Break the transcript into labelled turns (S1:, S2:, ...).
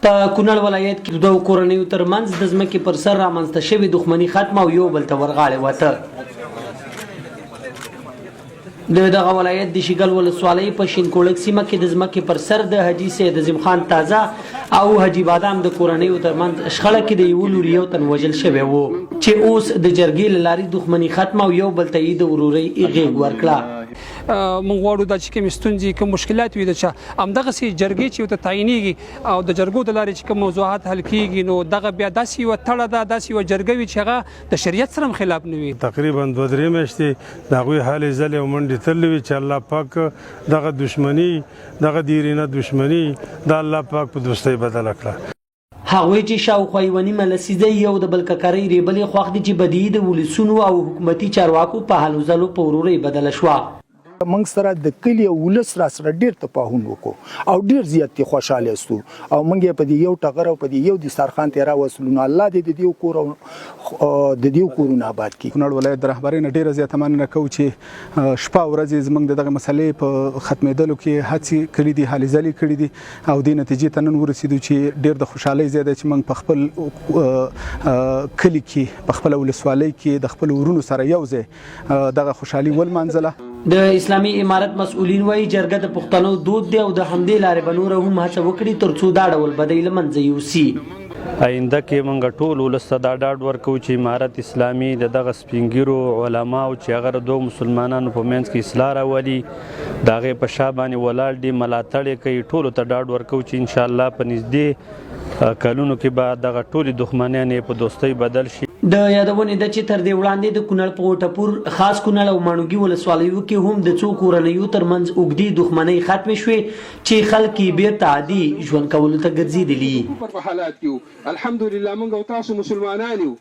S1: په کونړ ولایت کې د کورنیو ترمنځ د ځمکې پر سر رامنځته شوې دښمني ختمه او یو بل ته ورغاړې وته. دغه ولایت د شیګل ولسوالۍ په شینکوړک سیمه کې د ځمکې پر سر د حاجي سید عظیم خان تازه او حاجي بادام د کورنیو ترمنځ شخړه کې د یو لوري یو تن وژل شوی وو چې اوس د جرګې له لارې دښمني ختمه او یو بل ته یې د ورورۍ غېږ ورکړه.
S2: موږ غواړو دا چې کوم ستونزې کوم مشکلات وي د چا همدغسې جرګې چې ورته تعینېږي او د جرګو د لارې چې کوم موضوعات حل کېږي نو دغه بیا داسې یوه تړه ده داسې یوه جرګه وي چې هغه د شریعت سره هم خلاف نه وي.
S3: تقریبا 2-3 میاشتې د هغوی هلې ځلې او منډې تللې وي چې الله پاک دغه دشمني دغه دیرینه دشمني د الله پاک په دوستۍ بدله کړه.
S1: هغوی چې شاوخوا یوه نیمه لسیزه یو د بل ککرۍ ریبلې خوښ دي چې بدیعي د ولسونو او حکومتي چارواکو په هلو ځلو په ورورۍ بدله شوه.
S4: موږ سره د کلي او ولس را سره ډېر تفاهم وکړو او ډېر زیات خوشحاله استو او موږ یې په دې یو ټغر او په دې یو دسترخوان ته راوصلو نو الله دې د دې کور او د دې کورونه آباد کړي.
S5: کونړ ولایت د رهبرۍ نه ډېره زیاته مننه کوو چې شپه ورځې زموږ دغه مسلې په ختمېدلو کې هڅې کړي دي هلې ځلې کړي دي او دې نتیجې ته نن ورسېدو چې ډېر د خوشحالۍ ځای دی چې موږ په خپل کلي کې په خپله ولسوالۍ کې د خپلو ورونو سره یو ځای دغه خوشحالي ولمانځله.
S1: د اسلامي امارت مسؤلین وایي جرګه د پښتنو دود دی او د همدې لارې به نوره هم هڅه وکړي تر څو دا ډول بدۍ له منځه یوسي.
S6: آینده کې موږ ټول ولس ته دا ډاډ ورکوو چې امارت اسلامي د دغه سپین ږیرو علماو چې هغه د دوو مسلمانانو په منځ کې اصلاح راولي د هغې په شا باندې ولاړ دي ملاتړ یې کوي. ټولو ته ډاډ ورکوو چې انشاءالله په نږدې کلونو کې به دغه ټولې دښمنیان یې په دوستۍ بدل شي.
S1: د یادونې ده چې تر دې وړاندې د کونړ په غوټهپور خاص کونړ او ماڼوګي ولسوالیو کې هم د څو کورنیو ترمنځ اوږدې دښمنۍ ختمې شوې چې خلک یې بیرته عادي ژوند کولو ته ګرځېدلي.
S7: په حالات کې الحمدلله موږ او تاسو مسلمانان یو